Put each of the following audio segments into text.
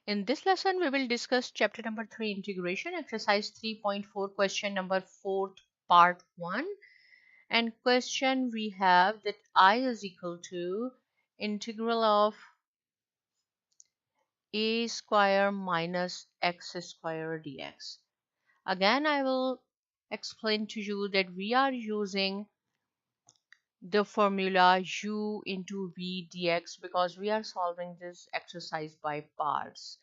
In this lesson, we will discuss chapter number 3 integration, exercise 3.4, question number 4, part 1. And question we have that I is equal to integral of a square minus x square dx. Again, I will explain to you that we are using the formula u into v dx because we are solving this exercise by parts.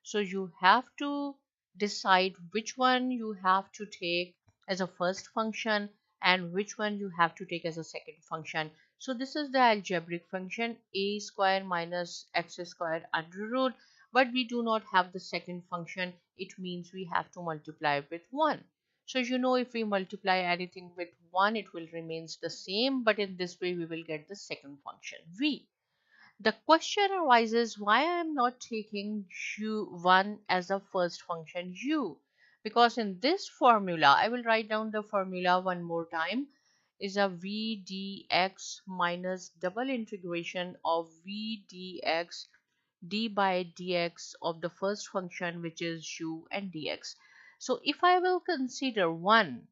So you have to decide which one you have to take as a first function and which one you have to take as a second function. So this is the algebraic function a square minus x square under root, but we do not have the second function. It means we have to multiply with 1. So if we multiply anything with 1, it will remains the same, but in this way we will get the second function v. The question arises why I am not taking u1 as a first function u, because in this formula, I will write down the formula one more time, is a v dx minus double integration of v dx d by dx of the first function, which is u and dx. So if I will consider 1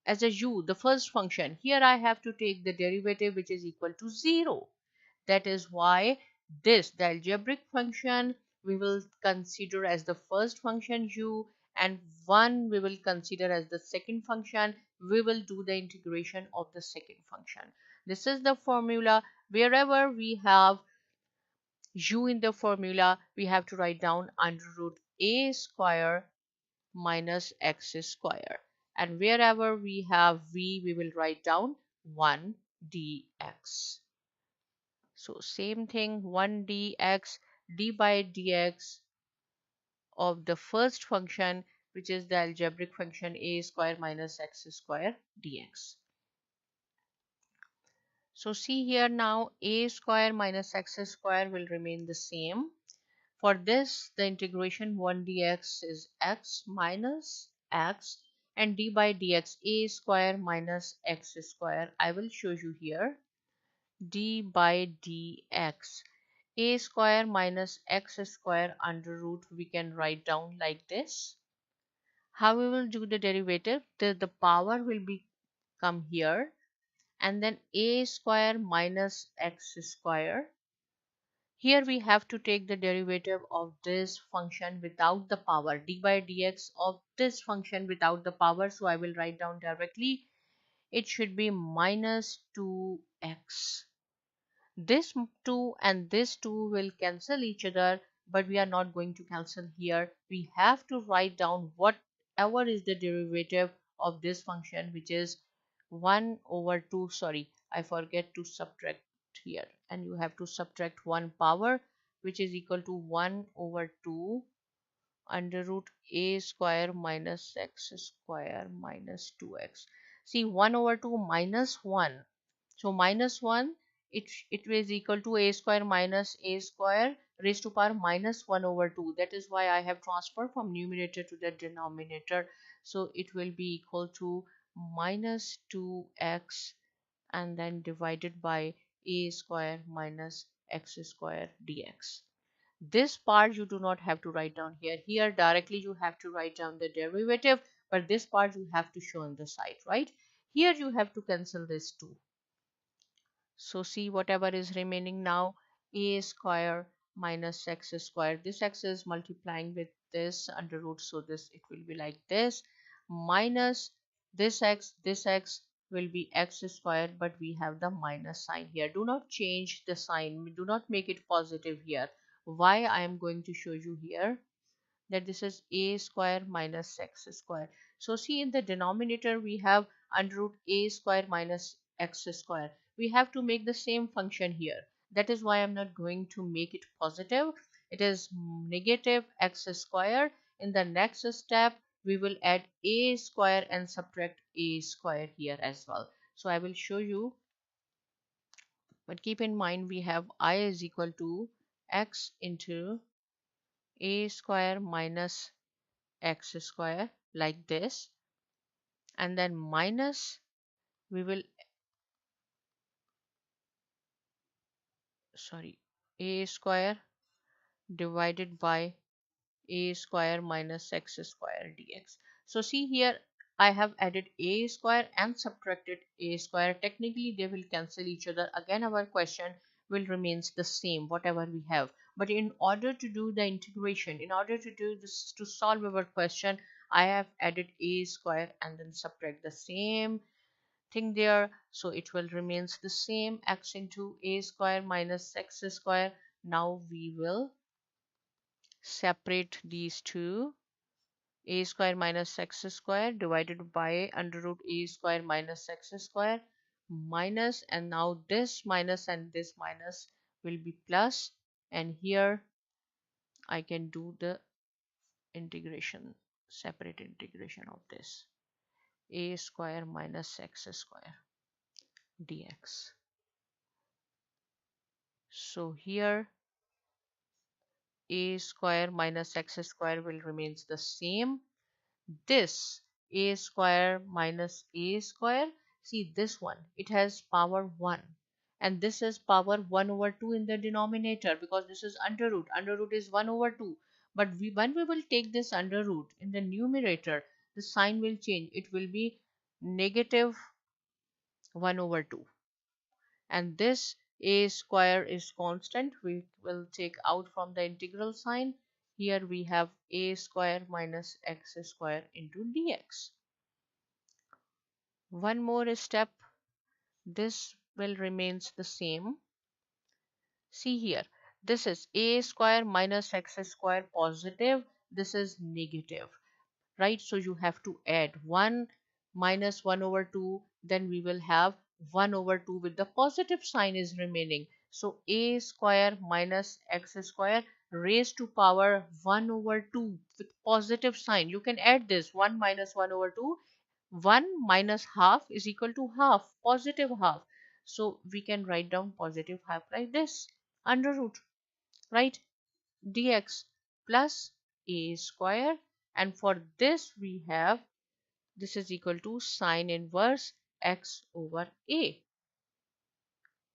as a u, the first function, here I have to take the derivative which is equal to 0. That is why the algebraic function, we will consider as the first function u, and 1 we will consider as the second function. We will do the integration of the second function. This is the formula. Wherever we have u in the formula, we have to write down under root a square minus x square, and wherever we have v, we will write down 1 dx. So same thing, 1 dx d by dx of the first function, which is the algebraic function a square minus x square dx. So see here, now a square minus x square will remain the same. For this, the integration 1 dx is x minus x, and d by dx a square minus x square. I will show you here, d by dx a square minus x square under root, we can write down like this. How we will do the derivative? The power will be come here, and then a square minus x square. Here we have to take the derivative of this function without the power, d by dx of this function without the power. So I will write down directly, it should be minus 2x. This 2 and this 2 will cancel each other, but we are not going to cancel here. We have to write down whatever is the derivative of this function, which is 1 over 2. Sorry, I forget to subtract here, and you have to subtract 1 power, which is equal to 1 over 2 under root a square minus x square minus 2x. See, 1 over 2 minus 1. So minus 1, it is equal to a square minus a square raised to power minus 1 over 2. That is why I have transferred from numerator to the denominator. So it will be equal to minus 2x and then divided by a square minus x square dx. This part you do not have to write down here. Here directly you have to write down the derivative, but this part you have to show on the side, right? Here you have to cancel this 2. So see, whatever is remaining now, a square minus x square. This x is multiplying with this under root, so this it will be like this, minus this x will be x square, but we have the minus sign here. Do not change the sign, do not make it positive here. Why? I am going to show you here that this is a square minus x square. So see, in the denominator we have under root a square minus x square. We have to make the same function here. That is why I'm not going to make it positive. It is negative x square. In the next step, we will add a square and subtract a square here as well. So I will show you. But keep in mind, we have I is equal to x into a square minus x square like this, and then minus, we will, sorry, a square divided by a square minus x square dx. So see here, I have added a square and subtracted a square. Technically they will cancel each other. Again our question will remains the same whatever we have. But in order to do the integration, in order to do this, to solve our question, I have added a square and then subtract the same thing there. So it will remains the same, x into a square minus x square. Now we will separate these two. A square minus x square divided by under root a square minus x square minus, and now this minus and this minus will be plus, and here I can do the integration, separate integration of this a square minus x square dx. So here a square minus x square will remains the same. This a square minus a square, see this one, it has power 1, and this is power 1 over 2 in the denominator, because this is under root is 1 over 2. But when we will take this under root in the numerator, the sign will change, it will be negative 1 over 2, and this a square is constant, we will take out from the integral sign. Here we have a square minus x square into dx. One more step, this will remains the same. See here, this is a square minus x square positive, this is negative, right? So you have to add 1 minus 1 over 2, then we will have 1 over 2 with the positive sign is remaining. So a square minus x square raised to power 1 over 2 with positive sign. You can add this 1 minus 1 over 2. 1 minus half is equal to half, positive half. So we can write down positive half like this, under root, right? Dx plus a square, and for this we have, this is equal to sine inverse x over a,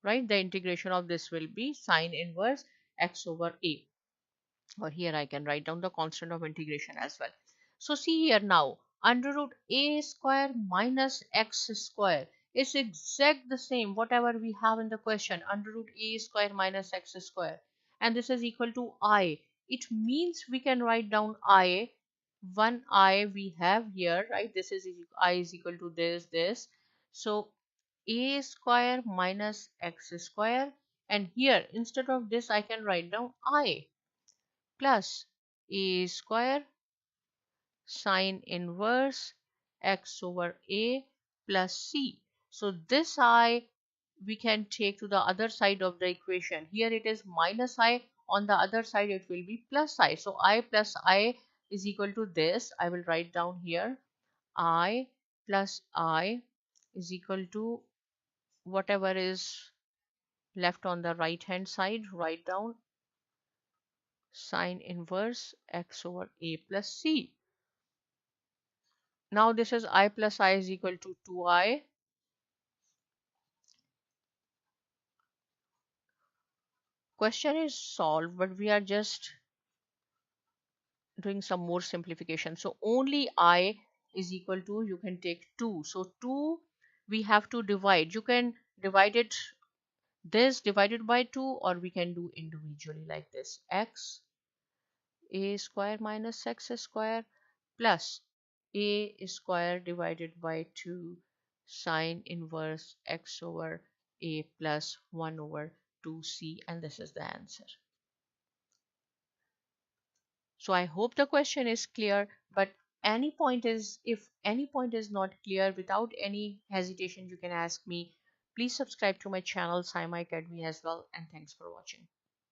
right? The integration of this will be sine inverse x over a, or here I can write down the constant of integration as well. So see here now, under root a square minus x square is exact the same whatever we have in the question, under root a square minus x square, and this is equal to I. It means we can write down I, one I we have here, right? This is I is equal to this. So a square minus x square, and here instead of this I can write down I plus a square sine inverse x over a plus c. So this I we can take to the other side of the equation. Here it is minus I, on the other side it will be plus I. So I plus I is equal to this. I will write down here I plus I is equal to whatever is left on the right hand side. Write down sine inverse x over a plus c. Now this is I plus I is equal to 2I. Question is solved, but we are just doing some more simplification. So only I is equal to, you can take 2. So 2 we have to divide. You can divide it this divided by 2, or we can do individually like this. X a square minus x square plus a square divided by 2 sine inverse x over a plus 1 over 2c, and this is the answer. So I hope the question is clear, but any point is, if any point is not clear, without any hesitation you can ask me. Please subscribe to my channel Saima Academy as well, and thanks for watching.